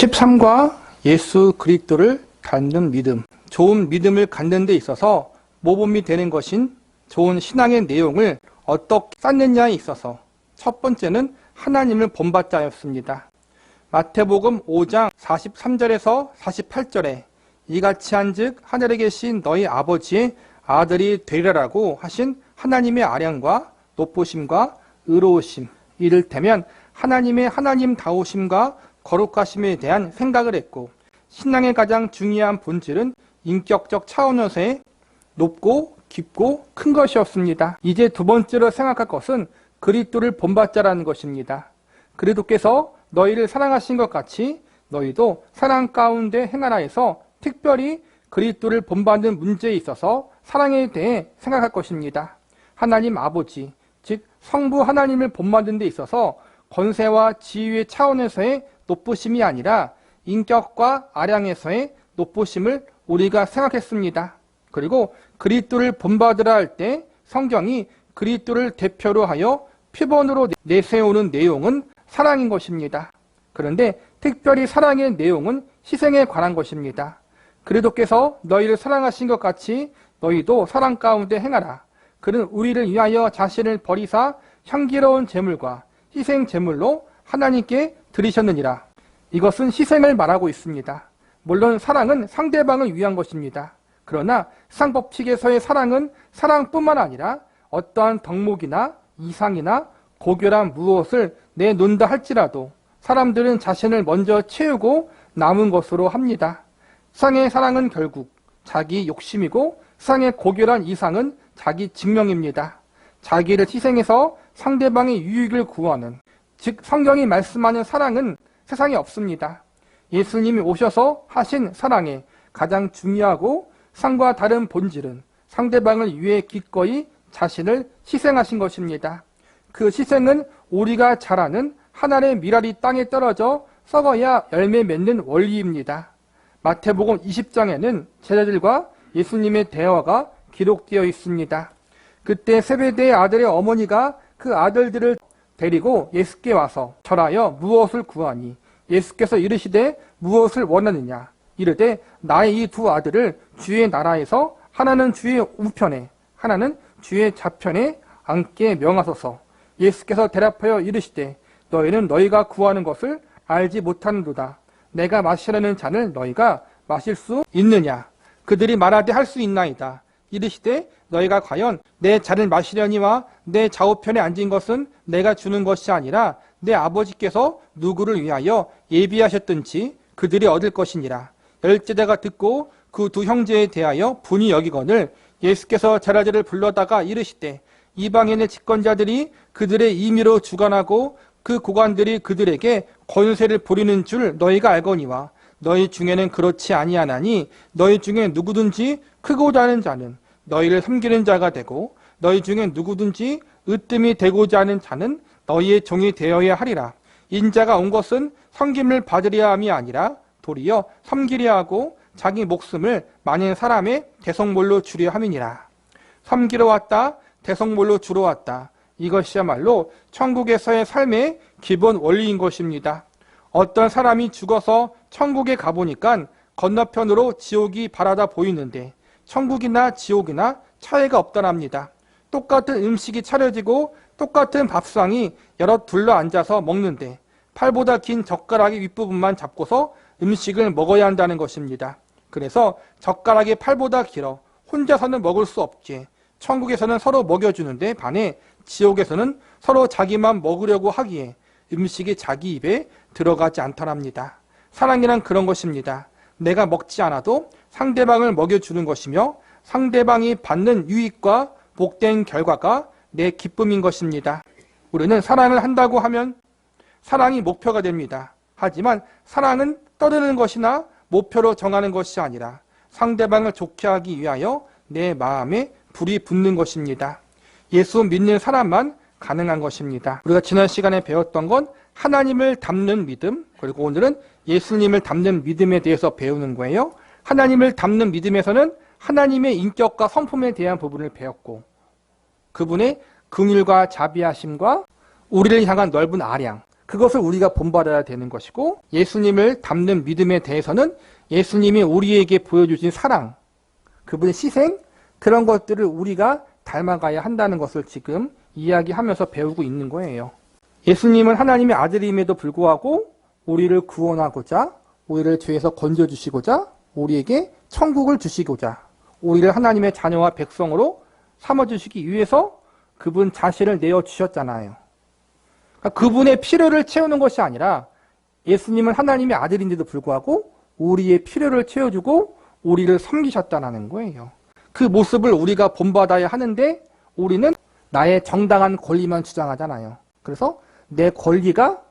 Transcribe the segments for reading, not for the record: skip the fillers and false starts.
13과 예수 그리스도를 닮는 믿음. 좋은 믿음을 갖는 데 있어서 모범이 되는 것인 좋은 신앙의 내용을 어떻게 쌓느냐에 있어서 첫 번째는 하나님을 본받자였습니다. 마태복음 5장 43절에서 48절에 이같이 한즉 하늘에 계신 너희 아버지의 아들이 되리라고 하신 하나님의 아량과 높으심과 의로우심, 이를테면 하나님의 하나님다우심과 거룩하심에 대한 생각을 했고, 신앙의 가장 중요한 본질은 인격적 차원에서의 높고 깊고 큰 것이었습니다. 이제 두 번째로 생각할 것은 그리스도를 본받자라는 것입니다. 그리스도께서 너희를 사랑하신 것 같이 너희도 사랑 가운데 행하라 해서 특별히 그리스도를 본받는 문제에 있어서 사랑에 대해 생각할 것입니다. 하나님 아버지, 즉 성부 하나님을 본받는 데 있어서 권세와 지위의 차원에서의 높으심이 아니라 인격과 아량에서의 높으심을 우리가 생각했습니다. 그리고 그리스도를 본받으라 할 때 성경이 그리스도를 대표로 하여 표본으로 내세우는 내용은 사랑인 것입니다. 그런데 특별히 사랑의 내용은 희생에 관한 것입니다. 그리스도께서 너희를 사랑하신 것 같이 너희도 사랑 가운데 행하라. 그는 우리를 위하여 자신을 버리사 향기로운 제물과 희생 제물로 하나님께 드리셨느니라. 이것은 희생을 말하고 있습니다. 물론 사랑은 상대방을 위한 것입니다. 그러나 세상법칙에서의 사랑은 사랑뿐만 아니라 어떠한 덕목이나 이상이나 고결한 무엇을 내놓는다 할지라도 사람들은 자신을 먼저 채우고 남은 것으로 합니다. 세상의 사랑은 결국 자기 욕심이고 세상의 고결한 이상은 자기 증명입니다. 자기를 희생해서 상대방의 유익을 구하는, 즉 성경이 말씀하는 사랑은 세상에 없습니다. 예수님이 오셔서 하신 사랑의 가장 중요하고 상과 다른 본질은 상대방을 위해 기꺼이 자신을 희생하신 것입니다. 그 희생은 우리가 잘 아는 하늘의 미랄이 땅에 떨어져 썩어야 열매 맺는 원리입니다. 마태복음 20장에는 제자들과 예수님의 대화가 기록되어 있습니다. 그때 세베대의 아들의 어머니가 그 아들들을 데리고 예수께 와서 절하여 무엇을 구하니 예수께서 이르시되 무엇을 원하느냐 이르되 나의 이 두 아들을 주의 나라에서 하나는 주의 우편에 하나는 주의 좌편에 앉게 명하소서. 예수께서 대답하여 이르시되 너희는 너희가 구하는 것을 알지 못하는도다. 내가 마시려는 잔을 너희가 마실 수 있느냐. 그들이 말하되 할 수 있나이다. 이르시되 너희가 과연 내 잔을 마시려니와 내 좌우편에 앉은 것은 내가 주는 것이 아니라 내 아버지께서 누구를 위하여 예비하셨든지 그들이 얻을 것이니라. 열제자가 듣고 그 두 형제에 대하여 분이 여기거늘 예수께서 제자들을 불러다가 이르시되 이방인의 집권자들이 그들의 임의로 주관하고 그 고관들이 그들에게 권세를 부리는 줄 너희가 알거니와 너희 중에는 그렇지 아니하나니 너희 중에 누구든지 크고자 하는 자는 너희를 섬기는 자가 되고 너희 중에 누구든지 으뜸이 되고자 하는 자는 너희의 종이 되어야 하리라. 인자가 온 것은 섬김을 받으려 함이 아니라 도리어 섬기려 하고 자기 목숨을 많은 사람의 대성물로 주려 함이니라. 섬기러 왔다, 대성물로 주러 왔다. 이것이야말로 천국에서의 삶의 기본 원리인 것입니다. 어떤 사람이 죽어서 천국에 가보니까 건너편으로 지옥이 바라다 보이는데 천국이나 지옥이나 차이가 없다랍니다. 똑같은 음식이 차려지고 똑같은 밥상이 여럿 둘러 앉아서 먹는데 팔보다 긴 젓가락의 윗부분만 잡고서 음식을 먹어야 한다는 것입니다. 그래서 젓가락이 팔보다 길어 혼자서는 먹을 수 없기에 천국에서는 서로 먹여주는데 반해 지옥에서는 서로 자기만 먹으려고 하기에 음식이 자기 입에 들어가지 않더랍니다. 사랑이란 그런 것입니다. 내가 먹지 않아도 상대방을 먹여주는 것이며 상대방이 받는 유익과 복된 결과가 내 기쁨인 것입니다. 우리는 사랑을 한다고 하면 사랑이 목표가 됩니다. 하지만 사랑은 떠드는 것이나 목표로 정하는 것이 아니라 상대방을 좋게 하기 위하여 내 마음에 불이 붙는 것입니다. 예수 믿는 사람만 가능한 것입니다. 우리가 지난 시간에 배웠던 건 하나님을 닮는 믿음, 그리고 오늘은 예수님을 닮는 믿음에 대해서 배우는 거예요. 하나님을 닮는 믿음에서는 하나님의 인격과 성품에 대한 부분을 배웠고 그분의 긍휼과 자비하심과 우리를 향한 넓은 아량, 그것을 우리가 본받아야 되는 것이고, 예수님을 닮는 믿음에 대해서는 예수님이 우리에게 보여주신 사랑, 그분의 희생, 그런 것들을 우리가 닮아가야 한다는 것을 지금 이야기하면서 배우고 있는 거예요. 예수님은 하나님의 아들임에도 불구하고 우리를 구원하고자, 우리를 죄에서 건져주시고자, 우리에게 천국을 주시고자, 우리를 하나님의 자녀와 백성으로 삼아주시기 위해서 그분 자신을 내어주셨잖아요. 그러니까 그분의 필요를 채우는 것이 아니라 예수님은 하나님의 아들인데도 불구하고 우리의 필요를 채워주고 우리를 섬기셨다는 거예요. 그 모습을 우리가 본받아야 하는데 우리는 나의 정당한 권리만 주장하잖아요. 그래서 내 권리가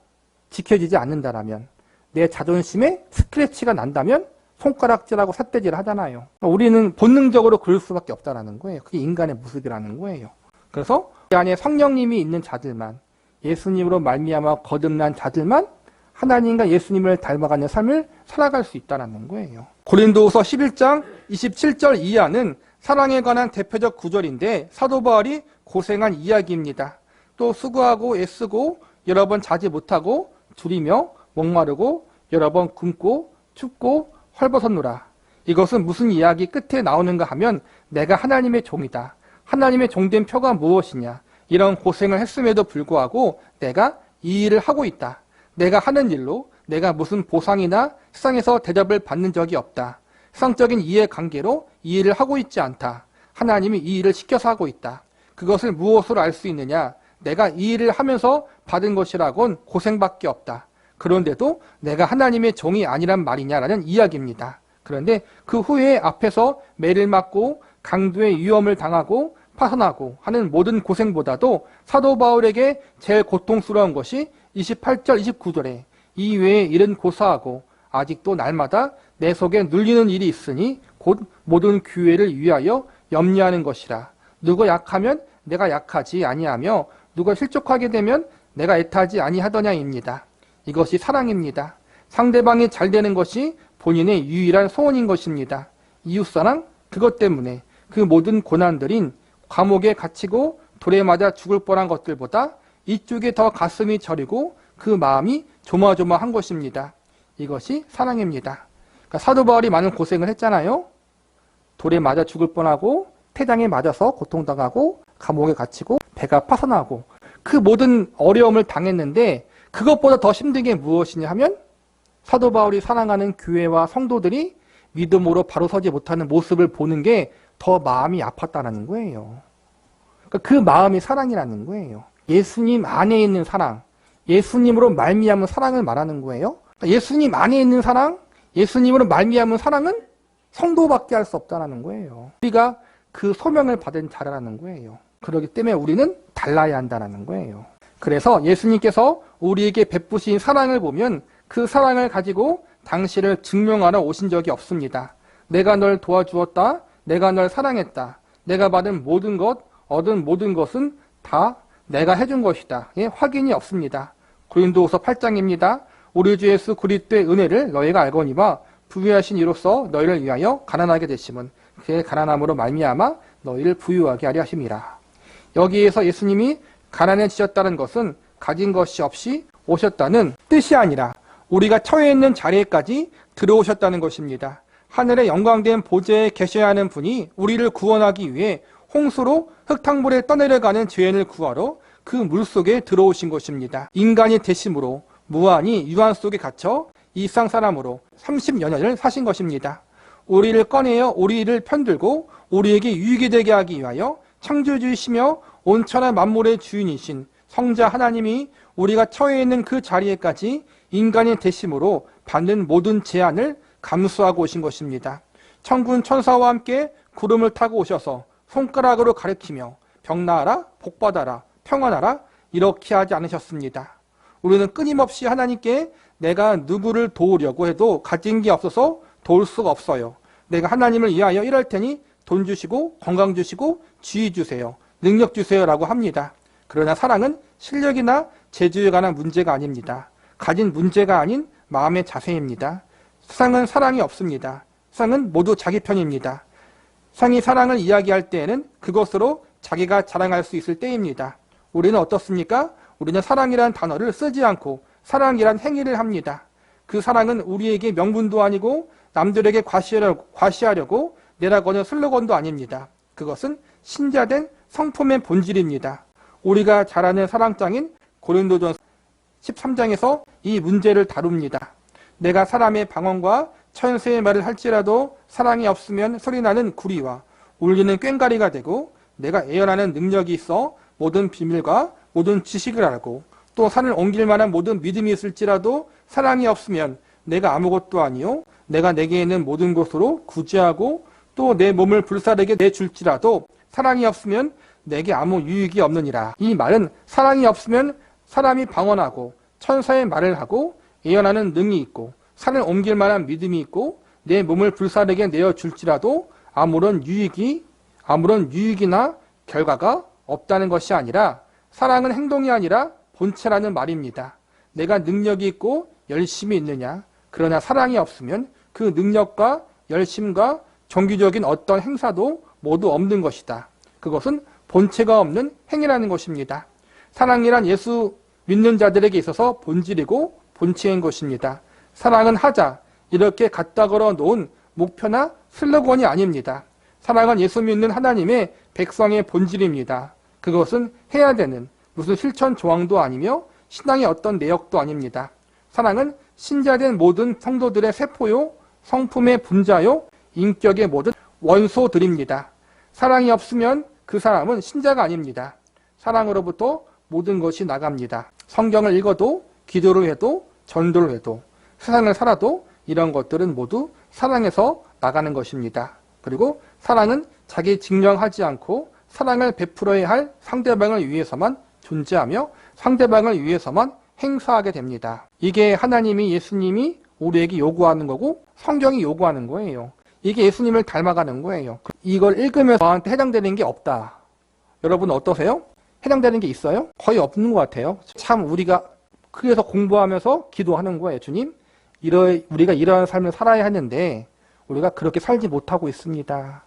지켜지지 않는다라면, 내 자존심에 스크래치가 난다면 손가락질하고 삿대질을 하잖아요. 우리는 본능적으로 그럴 수밖에 없다는 거예요. 그게 인간의 모습이라는 거예요. 그래서 그 안에 성령님이 있는 자들만, 예수님으로 말미암아 거듭난 자들만 하나님과 예수님을 닮아가는 삶을 살아갈 수 있다는 거예요. 고린도후서 11장 27절 이하는 사랑에 관한 대표적 구절인데 사도 바울이 고생한 이야기입니다. 또 수고하고 애쓰고 여러 번 자지 못하고 줄이며 목마르고 여러 번 굶고 춥고 헐벗었노라. 이것은 무슨 이야기 끝에 나오는가 하면 내가 하나님의 종이다. 하나님의 종된 표가 무엇이냐. 이런 고생을 했음에도 불구하고 내가 이 일을 하고 있다. 내가 하는 일로 내가 무슨 보상이나 세상에서 대접을 받는 적이 없다. 세상적인 이해관계로 이 일을 하고 있지 않다. 하나님이 이 일을 시켜서 하고 있다. 그것을 무엇으로 알 수 있느냐. 내가 이 일을 하면서 받은 것이라곤 고생밖에 없다. 그런데도 내가 하나님의 종이 아니란 말이냐라는 이야기입니다. 그런데 그 후에 앞에서 매를 맞고 강도의 위험을 당하고 파선하고 하는 모든 고생보다도 사도 바울에게 제일 고통스러운 것이 28절, 29절에 이 외의 일은 고사하고 아직도 날마다 내 속에 눌리는 일이 있으니 곧 모든 교회를 위하여 염려하는 것이라. 누가 약하면 내가 약하지 아니하며 누가 실족하게 되면 내가 애타지 아니하더냐입니다. 이것이 사랑입니다. 상대방이 잘 되는 것이 본인의 유일한 소원인 것입니다. 이웃사랑, 그것 때문에 그 모든 고난들인 감옥에 갇히고 돌에 맞아 죽을 뻔한 것들보다 이쪽에 더 가슴이 저리고 그 마음이 조마조마한 것입니다. 이것이 사랑입니다. 그러니까 사도 바울이 많은 고생을 했잖아요. 돌에 맞아 죽을 뻔하고 태장에 맞아서 고통당하고 감옥에 갇히고 배가 파선하고 그 모든 어려움을 당했는데 그것보다 더 힘든 게 무엇이냐 하면 사도 바울이 사랑하는 교회와 성도들이 믿음으로 바로 서지 못하는 모습을 보는 게 더 마음이 아팠다는 거예요. 그러니까 그 마음이 사랑이라는 거예요. 예수님 안에 있는 사랑, 예수님으로 말미암은 사랑을 말하는 거예요. 그러니까 예수님 안에 있는 사랑, 예수님으로 말미암은 사랑은 성도밖에 할 수 없다는 거예요. 우리가 그 소명을 받은 자라는 거예요. 그렇기 때문에 우리는 달라야 한다는 거예요. 그래서 예수님께서 우리에게 베푸신 사랑을 보면 그 사랑을 가지고 당신을 증명하러 오신 적이 없습니다. 내가 널 도와주었다. 내가 널 사랑했다. 내가 받은 모든 것, 얻은 모든 것은 다 내가 해준 것이다. 예, 확인이 없습니다. 고린도후서 8장입니다. 우리 주 예수 그리스도의 은혜를 너희가 알거니와 부유하신 이로써 너희를 위하여 가난하게 되심은 그의 가난함으로 말미암아 너희를 부유하게 하려 하심이라. 여기에서 예수님이 가난해지셨다는 것은 가진 것이 없이 오셨다는 뜻이 아니라 우리가 처해 있는 자리에까지 들어오셨다는 것입니다. 하늘의 영광된 보좌에 계셔야 하는 분이 우리를 구원하기 위해 홍수로 흙탕물에 떠내려가는 죄인을 구하러 그 물속에 들어오신 것입니다. 인간이 되심으로 무한히 유한 속에 갇혀 이 세상 사람으로 30여 년을 사신 것입니다. 우리를 꺼내어 우리를 편들고 우리에게 유익이 되게 하기 위하여 창조주이시며 온천한 만물의 주인이신 성자 하나님이 우리가 처해 있는 그 자리에까지 인간이 되심으로 받는 모든 제한을 감수하고 오신 것입니다. 천군 천사와 함께 구름을 타고 오셔서 손가락으로 가리키며 병나아라, 복받아라, 평안하라 이렇게 하지 않으셨습니다. 우리는 끊임없이 하나님께 내가 누구를 도우려고 해도 가진 게 없어서 도울 수가 없어요. 내가 하나님을 위하여 일할 테니 돈 주시고 건강 주시고 지위 주세요. 능력 주세요 라고 합니다. 그러나 사랑은 실력이나 재주에 관한 문제가 아닙니다. 가진 문제가 아닌 마음의 자세입니다. 세상은 사랑이 없습니다. 세상은 모두 자기 편입니다. 세상이 사랑을 이야기할 때에는 그것으로 자기가 자랑할 수 있을 때입니다. 우리는 어떻습니까? 우리는 사랑이라는 단어를 쓰지 않고 사랑이란 행위를 합니다. 그 사랑은 우리에게 명분도 아니고 남들에게 과시하려고 내라거는 슬로건도 아닙니다. 그것은 신자된 성품의 본질입니다. 우리가 잘 아는 사랑장인 고린도전서 13장에서 이 문제를 다룹니다. 내가 사람의 방언과 천세의 말을 할지라도 사랑이 없으면 소리나는 구리와 울리는 꽹과리가 되고 내가 예언하는 능력이 있어 모든 비밀과 모든 지식을 알고 또 산을 옮길 만한 모든 믿음이 있을지라도 사랑이 없으면 내가 아무것도 아니요 내가 내게 있는 모든 것으로 구제하고 또 내 몸을 불사르게 내줄지라도 사랑이 없으면 내게 아무 유익이 없느니라. 이 말은 사랑이 없으면 사람이 방언하고 천사의 말을 하고 예언하는 능이 있고 산을 옮길 만한 믿음이 있고 내 몸을 불사르게 내어줄지라도 아무런 유익이나 결과가 없다는 것이 아니라 사랑은 행동이 아니라 본체라는 말입니다. 내가 능력이 있고 열심이 있느냐? 그러나 사랑이 없으면 그 능력과 열심과 정규적인 어떤 행사도 모두 없는 것이다. 그것은 본체가 없는 행위라는 것입니다. 사랑이란 예수 믿는 자들에게 있어서 본질이고 본체인 것입니다. 사랑은 하자 이렇게 갖다 걸어 놓은 목표나 슬로건이 아닙니다. 사랑은 예수 믿는 하나님의 백성의 본질입니다. 그것은 해야 되는 무슨 실천 조항도 아니며 신앙의 어떤 내역도 아닙니다. 사랑은 신자된 모든 성도들의 세포요, 성품의 분자요, 인격의 모든 원소들입니다. 사랑이 없으면 그 사람은 신자가 아닙니다. 사랑으로부터 모든 것이 나갑니다. 성경을 읽어도 기도를 해도 전도를 해도 세상을 살아도 이런 것들은 모두 사랑에서 나가는 것입니다. 그리고 사랑은 자기 증명하지 않고 사랑을 베풀어야 할 상대방을 위해서만 존재하며 상대방을 위해서만 행사하게 됩니다. 이게 하나님이 예수님이 우리에게 요구하는 거고 성경이 요구하는 거예요. 이게 예수님을 닮아가는 거예요. 이걸 읽으면서 저한테 해당되는 게 없다. 여러분 어떠세요? 해당되는 게 있어요? 거의 없는 것 같아요. 참 우리가 그래서 공부하면서 기도하는 거예요. 주님, 우리가 이러한 삶을 살아야 하는데 우리가 그렇게 살지 못하고 있습니다.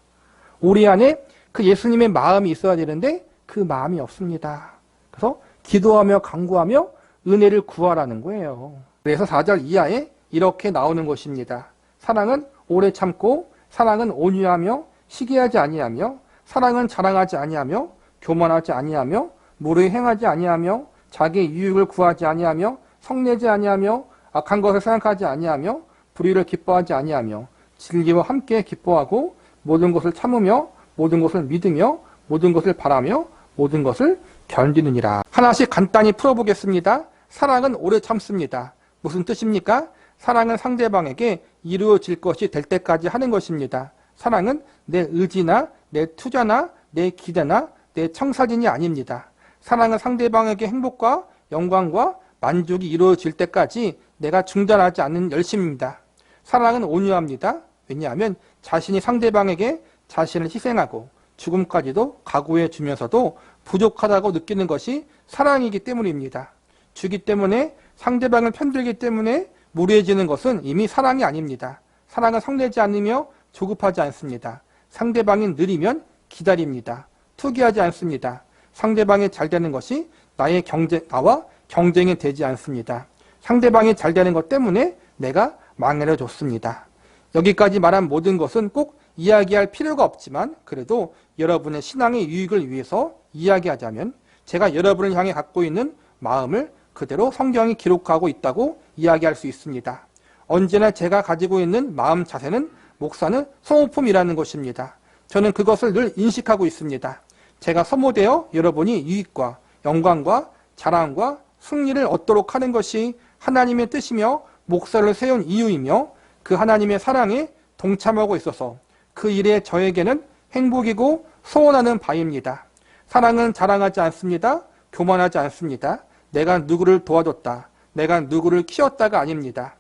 우리 안에 그 예수님의 마음이 있어야 되는데 그 마음이 없습니다. 그래서 기도하며 간구하며 은혜를 구하라는 거예요. 그래서 4절 이하에 이렇게 나오는 것입니다. 사랑은 오래 참고 사랑은 온유하며 시기하지 아니하며 사랑은 자랑하지 아니하며 교만하지 아니하며 무례히 행하지 아니하며 자기의 유익을 구하지 아니하며 성내지 아니하며 악한 것을 생각하지 아니하며 불의를 기뻐하지 아니하며 진리와 함께 기뻐하고 모든 것을 참으며 모든 것을 믿으며 모든 것을 바라며 모든 것을 견디느니라. 하나씩 간단히 풀어보겠습니다. 사랑은 오래 참습니다. 무슨 뜻입니까? 사랑은 상대방에게 이루어질 것이 될 때까지 하는 것입니다. 사랑은 내 의지나 내 투자나 내 기대나 내 청사진이 아닙니다. 사랑은 상대방에게 행복과 영광과 만족이 이루어질 때까지 내가 중단하지 않는 열심입니다. 사랑은 온유합니다. 왜냐하면 자신이 상대방에게 자신을 희생하고 죽음까지도 각오해 주면서도 부족하다고 느끼는 것이 사랑이기 때문입니다. 주기 때문에 상대방을 편들기 때문에 무례해지는 것은 이미 사랑이 아닙니다. 사랑은 성내지 않으며 조급하지 않습니다. 상대방이 느리면 기다립니다. 투기하지 않습니다. 상대방이 잘 되는 것이 나와 경쟁이 되지 않습니다. 상대방이 잘 되는 것 때문에 내가 망해를 줬습니다. 여기까지 말한 모든 것은 꼭 이야기할 필요가 없지만 그래도 여러분의 신앙의 유익을 위해서 이야기하자면 제가 여러분을 향해 갖고 있는 마음을 그대로 성경이 기록하고 있다고 이야기할 수 있습니다. 언제나 제가 가지고 있는 마음 자세는 목사는 소모품이라는 것입니다. 저는 그것을 늘 인식하고 있습니다. 제가 소모되어 여러분이 유익과 영광과 자랑과 승리를 얻도록 하는 것이 하나님의 뜻이며 목사를 세운 이유이며 그 하나님의 사랑에 동참하고 있어서 그 일에 저에게는 행복이고 소원하는 바입니다. 사랑은 자랑하지 않습니다. 교만하지 않습니다. 내가 누구를 도와줬다. 내가 누구를 키웠다가 아닙니다.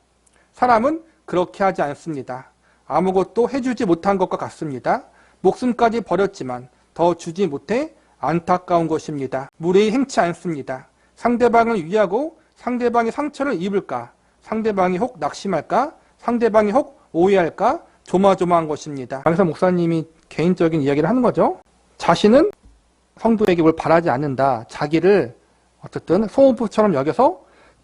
사람은 그렇게 하지 않습니다. 아무것도 해주지 못한 것과 같습니다. 목숨까지 버렸지만 더 주지 못해 안타까운 것입니다. 무례히 행치 않습니다. 상대방을 위하고 상대방이 상처를 입을까? 상대방이 혹 낙심할까? 상대방이 혹 오해할까? 조마조마한 것입니다. 그래서 목사님이 개인적인 이야기를 하는 거죠. 자신은 성도에게 뭘 바라지 않는다. 자기를 어쨌든 소모품처럼 여겨서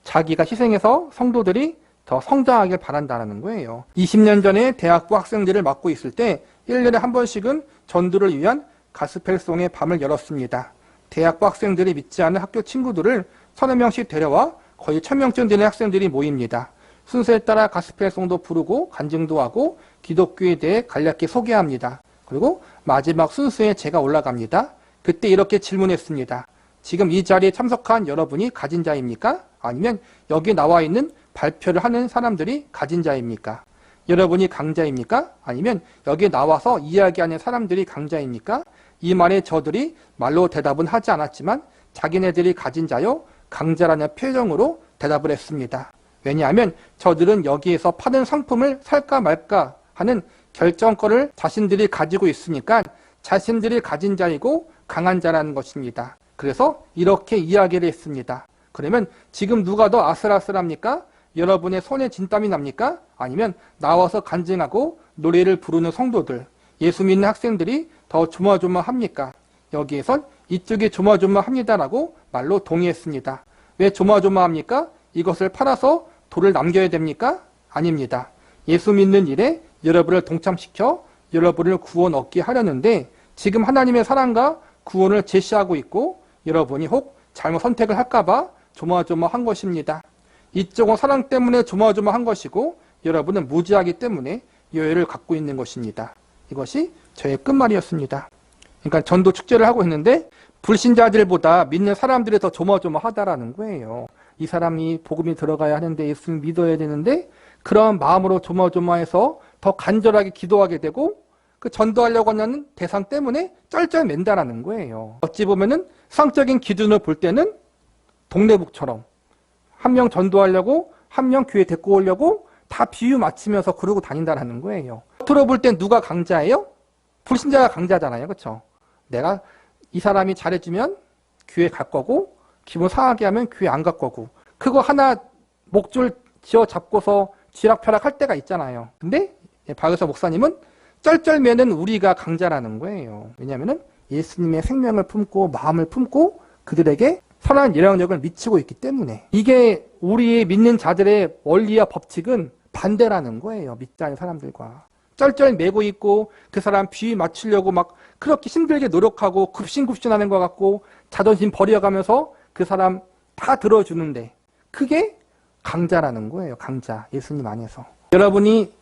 자기가 희생해서 성도들이 더 성장하길 바란다는 거예요. 20년 전에 대학부 학생들을 맡고 있을 때 1년에 한 번씩은 전도를 위한 가스펠송의 밤을 열었습니다. 대학부 학생들이 믿지 않은 학교 친구들을 서너 명씩 데려와 거의 1000명쯤 되는 학생들이 모입니다. 순서에 따라 가스펠송도 부르고 간증도 하고 기독교에 대해 간략히 소개합니다. 그리고 마지막 순서에 제가 올라갑니다. 그때 이렇게 질문했습니다. 지금 이 자리에 참석한 여러분이 가진 자입니까? 아니면 여기 나와 있는 발표를 하는 사람들이 가진 자입니까? 여러분이 강자입니까? 아니면 여기 나와서 이야기하는 사람들이 강자입니까? 이 말에 저들이 말로 대답은 하지 않았지만 자기네들이 가진 자요, 강자라는 표정으로 대답을 했습니다. 왜냐하면 저들은 여기에서 파는 상품을 살까 말까 하는 결정권을 자신들이 가지고 있으니까 자신들이 가진 자이고 강한 자라는 것입니다. 그래서 이렇게 이야기를 했습니다. 그러면 지금 누가 더 아슬아슬합니까? 여러분의 손에 진땀이 납니까? 아니면 나와서 간증하고 노래를 부르는 성도들, 예수 믿는 학생들이 더 조마조마합니까? 여기에선 이쪽이 조마조마합니다라고 말로 동의했습니다. 왜 조마조마합니까? 이것을 팔아서 돈을 남겨야 됩니까? 아닙니다. 예수 믿는 일에 여러분을 동참시켜 여러분을 구원 얻게 하려는데 지금 하나님의 사랑과 구원을 제시하고 있고 여러분이 혹 잘못 선택을 할까봐 조마조마한 것입니다. 이쪽은 사랑 때문에 조마조마한 것이고 여러분은 무지하기 때문에 여유를 갖고 있는 것입니다. 이것이 저의 끝말이었습니다. 그러니까 전도 축제를 하고 있는데 불신자들보다 믿는 사람들이 더 조마조마하다라는 거예요. 이 사람이 복음이 들어가야 하는데 예수를 믿어야 되는데 그런 마음으로 조마조마해서 더 간절하게 기도하게 되고 그 전도하려고 하는 대상 때문에 쩔쩔맨다라는 거예요. 어찌 보면은 상적인 기준을 볼 때는 동네북처럼 한 명 전도하려고 한 명 교회 데리고 오려고 다 비유 맞추면서 그러고 다닌다라는 거예요. 겉으로 볼 땐 누가 강자예요? 불신자가 강자잖아요. 그렇죠? 내가 이 사람이 잘해주면 교회 갈 거고 기분 상하게 하면 교회 안 갈 거고 그거 하나 목줄 지어 잡고서 쥐락펴락 할 때가 있잖아요. 근데 박의서 목사님은 쩔쩔매는 우리가 강자라는 거예요. 왜냐하면 예수님의 생명을 품고 마음을 품고 그들에게 선한 영향력을 미치고 있기 때문에 이게 우리의 믿는 자들의 원리와 법칙은 반대라는 거예요. 믿지 않는 사람들과 쩔쩔매고 있고 그 사람 비위 맞추려고 막 그렇게 힘들게 노력하고 굽신굽신하는 것 같고 자존심 버려가면서 그 사람 다 들어주는데 그게 강자라는 거예요. 강자. 예수님 안에서.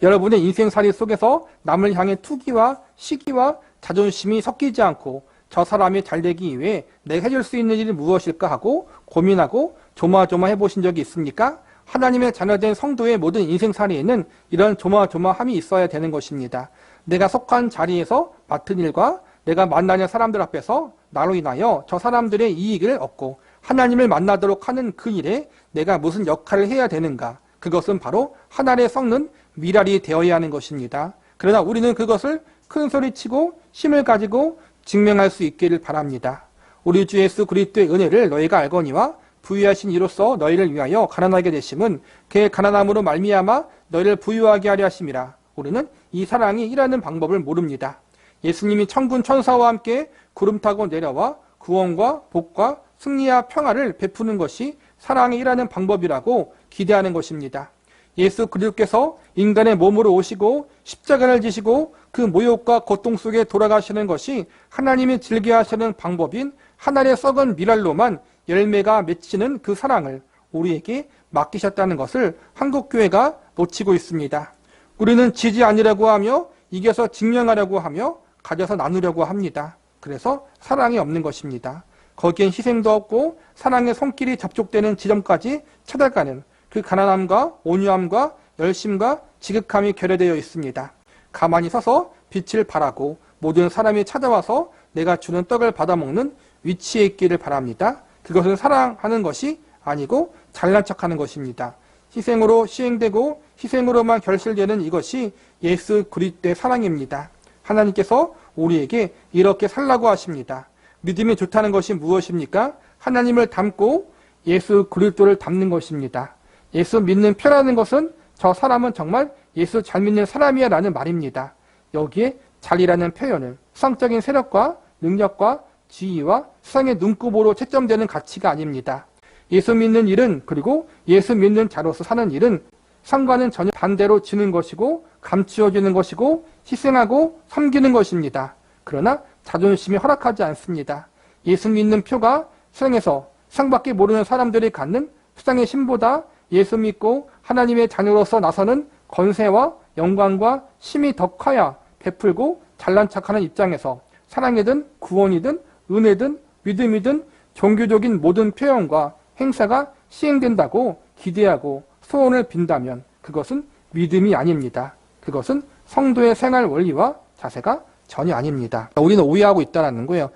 여러분의 인생살이 속에서 남을 향해 투기와 시기와 자존심이 섞이지 않고 저 사람이 잘되기 위해 내가 해줄 수 있는 일이 무엇일까 하고 고민하고 조마조마 해보신 적이 있습니까? 하나님의 자녀된 성도의 모든 인생살이에는 이런 조마조마함이 있어야 되는 것입니다. 내가 속한 자리에서 맡은 일과 내가 만나는 사람들 앞에서 나로 인하여 저 사람들의 이익을 얻고 하나님을 만나도록 하는 그 일에 내가 무슨 역할을 해야 되는가? 그것은 바로 하나님의 섞는 미랄이 되어야 하는 것입니다. 그러나 우리는 그것을 큰 소리치고 힘을 가지고 증명할 수 있기를 바랍니다. 우리 주 예수 그리스도의 은혜를 너희가 알거니와 부유하신 이로써 너희를 위하여 가난하게 되심은 그의 가난함으로 말미암아 너희를 부유하게 하려 하심이라. 우리는 이 사랑이 일하는 방법을 모릅니다. 예수님이 천군 천사와 함께 구름 타고 내려와 구원과 복과 승리와 평화를 베푸는 것이 사랑이 일하는 방법이라고 기대하는 것입니다. 예수 그리스도께서 인간의 몸으로 오시고 십자가를 지시고 그 모욕과 고통 속에 돌아가시는 것이 하나님이 즐겨하시는 방법인 하나의 썩은 미랄로만 열매가 맺히는 그 사랑을 우리에게 맡기셨다는 것을 한국교회가 놓치고 있습니다. 우리는 지지 않으려고 하며 이겨서 증명하려고 하며 가져서 나누려고 합니다. 그래서 사랑이 없는 것입니다. 거기엔 희생도 없고 사랑의 손길이 접촉되는 지점까지 찾아가는 그 가난함과 온유함과 열심과 지극함이 결여되어 있습니다. 가만히 서서 빛을 발하고 모든 사람이 찾아와서 내가 주는 떡을 받아먹는 위치에 있기를 바랍니다. 그것은 사랑하는 것이 아니고 잘난 척하는 것입니다. 희생으로 시행되고 희생으로만 결실되는 이것이 예수 그리스도의 사랑입니다. 하나님께서 우리에게 이렇게 살라고 하십니다. 믿음이 좋다는 것이 무엇입니까? 하나님을 닮고 예수 그리스도를 닮는 것입니다. 예수 믿는 표라는 것은 저 사람은 정말 예수 잘 믿는 사람이야 라는 말입니다. 여기에 잘이라는 표현은 수상적인 세력과 능력과 지위와 세상의 눈곱으로 채점되는 가치가 아닙니다. 예수 믿는 일은, 그리고 예수 믿는 자로서 사는 일은 상과는 전혀 반대로 지는 것이고 감추어지는 것이고 희생하고 섬기는 것입니다. 그러나 자존심이 허락하지 않습니다. 예수 믿는 표가 세상에서 상밖에 모르는 사람들이 갖는 세상의 신보다 예수 믿고 하나님의 자녀로서 나서는 권세와 영광과 힘이 더 커야 베풀고 잘난 척하는 입장에서 사랑이든 구원이든 은혜든 믿음이든 종교적인 모든 표현과 행사가 시행된다고 기대하고 소원을 빈다면 그것은 믿음이 아닙니다. 그것은 성도의 생활 원리와 자세가 전혀 아닙니다. 우리는 오해하고 있다는 거예요.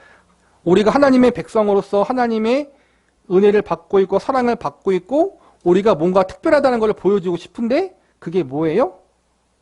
우리가 하나님의 백성으로서 하나님의 은혜를 받고 있고 사랑을 받고 있고 우리가 뭔가 특별하다는 걸 보여주고 싶은데 그게 뭐예요?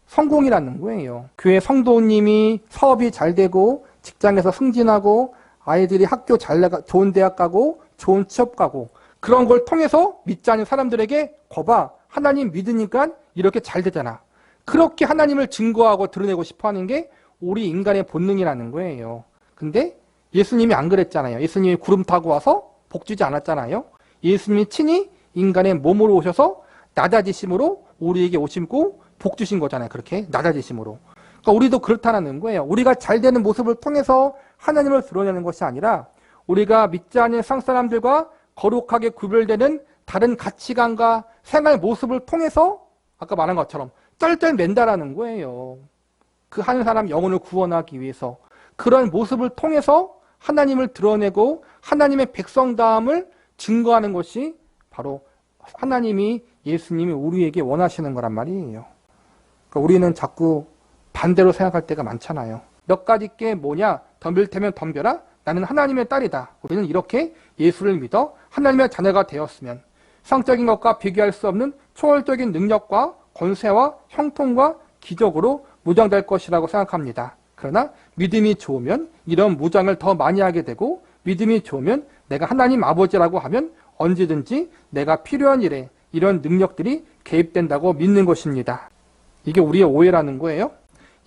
성공이라는 거예요. 교회 성도님이 사업이 잘 되고 직장에서 승진하고 아이들이 학교 잘 나가 좋은 대학 가고 좋은 취업 가고 그런 걸 통해서 믿지 않는 사람들에게 거봐 하나님 믿으니까 이렇게 잘 되잖아. 그렇게 하나님을 증거하고 드러내고 싶어하는 게 우리 인간의 본능이라는 거예요. 근데 예수님이 안 그랬잖아요. 예수님이 구름 타고 와서 복 주지 않았잖아요. 예수님이 친히 인간의 몸으로 오셔서 낮아지심으로 우리에게 오심고 복 주신 거잖아요. 그렇게 낮아지심으로. 그러니까 우리도 그렇다는 거예요. 우리가 잘 되는 모습을 통해서 하나님을 드러내는 것이 아니라 우리가 믿지 않는 세상 사람들과 거룩하게 구별되는 다른 가치관과 생활 모습을 통해서 아까 말한 것처럼 쩔쩔맨다라는 거예요. 그 한 사람 영혼을 구원하기 위해서 그런 모습을 통해서 하나님을 드러내고 하나님의 백성다움을 증거하는 것이 바로 하나님이 예수님이 우리에게 원하시는 거란 말이에요. 그러니까 우리는 자꾸 반대로 생각할 때가 많잖아요. 몇 가지 게 뭐냐? 덤빌테면 덤벼라. 나는 하나님의 딸이다. 우리는 이렇게 예수를 믿어 하나님의 자녀가 되었으면 성적인 것과 비교할 수 없는 초월적인 능력과 권세와 형통과 기적으로 무장될 것이라고 생각합니다. 그러나 믿음이 좋으면 이런 무장을 더 많이 하게 되고 믿음이 좋으면 내가 하나님 아버지라고 하면 언제든지 내가 필요한 일에 이런 능력들이 개입된다고 믿는 것입니다. 이게 우리의 오해라는 거예요.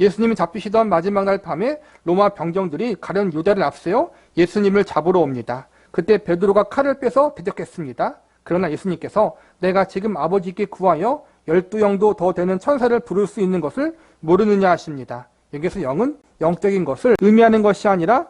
예수님이 잡히시던 마지막 날 밤에 로마 병정들이 가련 유다를 앞세워 예수님을 잡으러 옵니다. 그때 베드로가 칼을 빼서 대적했습니다. 그러나 예수님께서 내가 지금 아버지께 구하여 12영도 더 되는 천사를 부를 수 있는 것을 모르느냐 하십니다. 여기서 영은 영적인 것을 의미하는 것이 아니라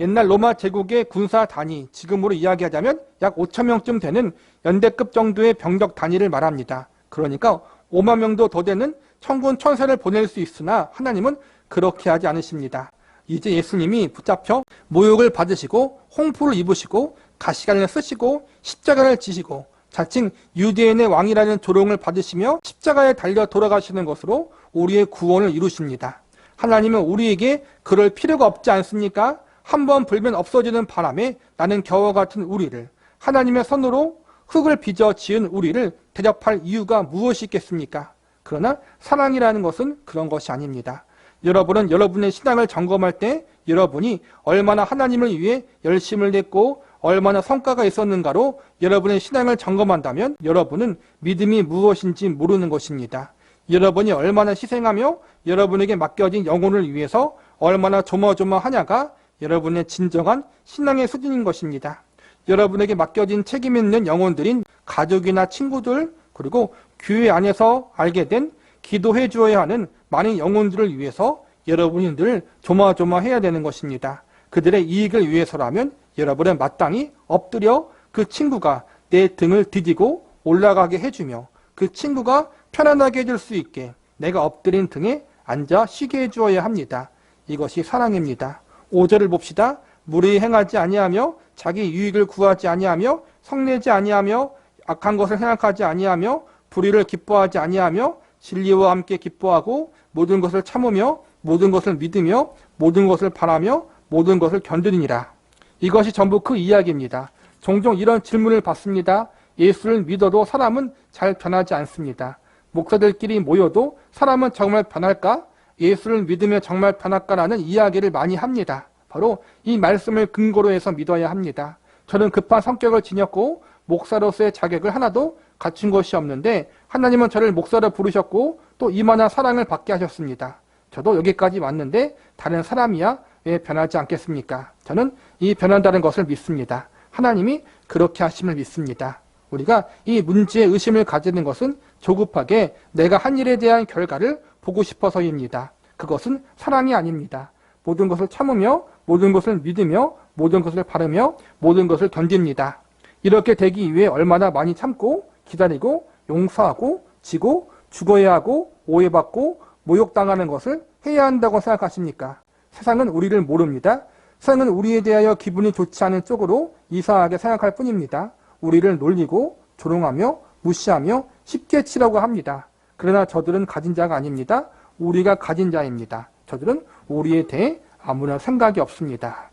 옛날 로마 제국의 군사 단위, 지금으로 이야기하자면 약 5천 명쯤 되는 연대급 정도의 병력 단위를 말합니다. 그러니까 5만 명도 더 되는 천군 천사를 보낼 수 있으나 하나님은 그렇게 하지 않으십니다. 이제 예수님이 붙잡혀 모욕을 받으시고 홍포를 입으시고 가시관을 쓰시고 십자가를 지시고 자칭 유대인의 왕이라는 조롱을 받으시며 십자가에 달려 돌아가시는 것으로 우리의 구원을 이루십니다. 하나님은 우리에게 그럴 필요가 없지 않습니까? 한번 불면 없어지는 바람에 나는 겨와 같은 우리를 하나님의 손으로 흙을 빚어 지은 우리를 대접할 이유가 무엇이 있겠습니까? 그러나 사랑이라는 것은 그런 것이 아닙니다. 여러분은 여러분의 신앙을 점검할 때 여러분이 얼마나 하나님을 위해 열심을 냈고 얼마나 성과가 있었는가로 여러분의 신앙을 점검한다면 여러분은 믿음이 무엇인지 모르는 것입니다. 여러분이 얼마나 희생하며 여러분에게 맡겨진 영혼을 위해서 얼마나 조마조마하냐가 여러분의 진정한 신앙의 수준인 것입니다. 여러분에게 맡겨진 책임 있는 영혼들인 가족이나 친구들 그리고 교회 안에서 알게 된 기도해 주어야 하는 많은 영혼들을 위해서 여러분이 늘 조마조마해야 되는 것입니다. 그들의 이익을 위해서라면 여러분은 마땅히 엎드려 그 친구가 내 등을 디디고 올라가게 해주며 그 친구가 편안하게 해줄 수 있게 내가 엎드린 등에 앉아 쉬게 해주어야 합니다. 이것이 사랑입니다. 5절을 봅시다. 무례히 행하지 아니하며 자기 유익을 구하지 아니하며 성내지 아니하며 악한 것을 생각하지 아니하며 불의를 기뻐하지 아니하며 진리와 함께 기뻐하고 모든 것을 참으며 모든 것을 믿으며 모든 것을 바라며 모든 것을 견디느니라. 이것이 전부 그 이야기입니다. 종종 이런 질문을 받습니다. 예수를 믿어도 사람은 잘 변하지 않습니다. 목사들끼리 모여도 사람은 정말 변할까? 예수를 믿으며 정말 변할까라는 이야기를 많이 합니다. 바로 이 말씀을 근거로 해서 믿어야 합니다. 저는 급한 성격을 지녔고 목사로서의 자격을 하나도 갖춘 것이 없는데 하나님은 저를 목사로 부르셨고 또 이만한 사랑을 받게 하셨습니다. 저도 여기까지 왔는데 다른 사람이야 왜 변하지 않겠습니까? 저는 이 변한다는 것을 믿습니다. 하나님이 그렇게 하심을 믿습니다. 우리가 이 문제에 의심을 가지는 것은 조급하게 내가 한 일에 대한 결과를 보고 싶어서입니다. 그것은 사랑이 아닙니다. 모든 것을 참으며 모든 것을 믿으며 모든 것을 바르며 모든 것을 견딥니다. 이렇게 되기 위해 얼마나 많이 참고 기다리고 용서하고 지고 죽어야 하고 오해받고 모욕당하는 것을 해야 한다고 생각하십니까? 세상은 우리를 모릅니다. 세상은 우리에 대하여 기분이 좋지 않은 쪽으로 이상하게 생각할 뿐입니다. 우리를 놀리고 조롱하며 무시하며 쉽게 치려고 합니다. 그러나 저들은 가진 자가 아닙니다. 우리가 가진 자입니다. 저들은 우리에 대해 아무런 생각이 없습니다.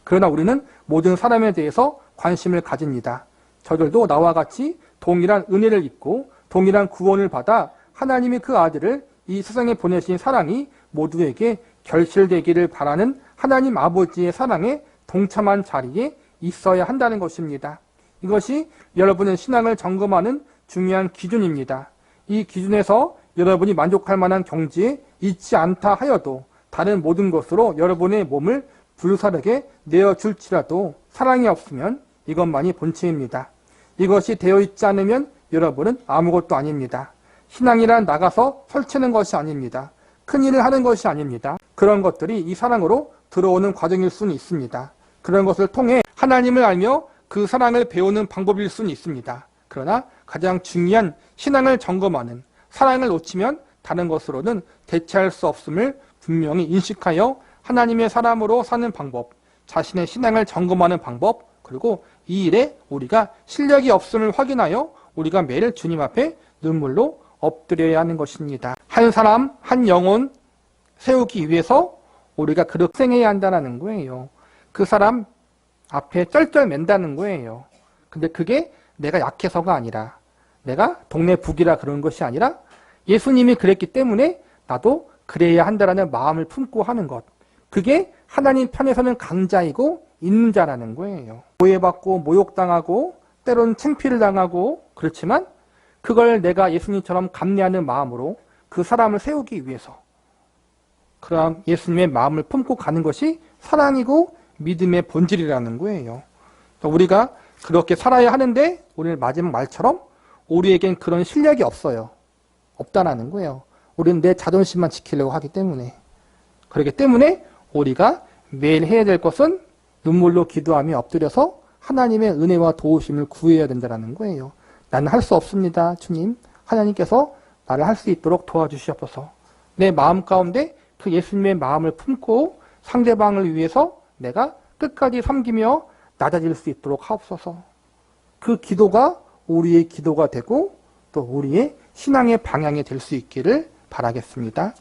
그러나 우리는 모든 사람에 대해서 관심을 가집니다. 저들도 나와 같이 동일한 은혜를 입고 동일한 구원을 받아 하나님이 그 아들을 이 세상에 보내신 사랑이 모두에게 결실되기를 바라는 하나님 아버지의 사랑에 동참한 자리에 있어야 한다는 것입니다. 이것이 여러분의 신앙을 점검하는 중요한 기준입니다. 이 기준에서 여러분이 만족할 만한 경지에 있지 않다 하여도 다른 모든 것으로 여러분의 몸을 불사르게 내어줄지라도 사랑이 없으면 이것만이 본체입니다. 이것이 되어 있지 않으면 여러분은 아무것도 아닙니다. 신앙이란 나가서 설치는 것이 아닙니다. 큰일을 하는 것이 아닙니다. 그런 것들이 이 사랑으로 들어오는 과정일 수는 있습니다. 그런 것을 통해 하나님을 알며 그 사랑을 배우는 방법일 수는 있습니다. 그러나 가장 중요한 신앙을 점검하는 사랑을 놓치면 다른 것으로는 대체할 수 없음을 분명히 인식하여 하나님의 사람으로 사는 방법, 자신의 신앙을 점검하는 방법, 그리고 이 일에 우리가 실력이 없음을 확인하여 우리가 매일 주님 앞에 눈물로 엎드려야 하는 것입니다. 한 사람, 한 영혼 세우기 위해서 우리가 그렇게 희생해야 한다는 거예요. 그 사람 앞에 쩔쩔 맨다는 거예요. 근데 그게 내가 약해서가 아니라 내가 동네 북이라 그런 것이 아니라 예수님이 그랬기 때문에 나도 그래야 한다라는 마음을 품고 하는 것. 그게 하나님 편에서는 강자이고 있는 자라는 거예요. 오해받고 모욕당하고 때론 창피를 당하고 그렇지만 그걸 내가 예수님처럼 감내하는 마음으로 그 사람을 세우기 위해서 그러한 예수님의 마음을 품고 가는 것이 사랑이고 믿음의 본질이라는 거예요. 우리가 그렇게 살아야 하는데 오늘 마지막 말처럼 우리에겐 그런 실력이 없어요. 없다라는 거예요. 우리는 내 자존심만 지키려고 하기 때문에. 그렇기 때문에 우리가 매일 해야 될 것은 눈물로 기도하며 엎드려서 하나님의 은혜와 도우심을 구해야 된다는 거예요. 나는 할 수 없습니다. 주님, 하나님께서 나를 할 수 있도록 도와주시옵소서. 내 마음 가운데 그 예수님의 마음을 품고 상대방을 위해서 내가 끝까지 섬기며 낮아질 수 있도록 하옵소서. 그 기도가 우리의 기도가 되고 또 우리의 신앙의 방향이 될 수 있기를 바라겠습니다.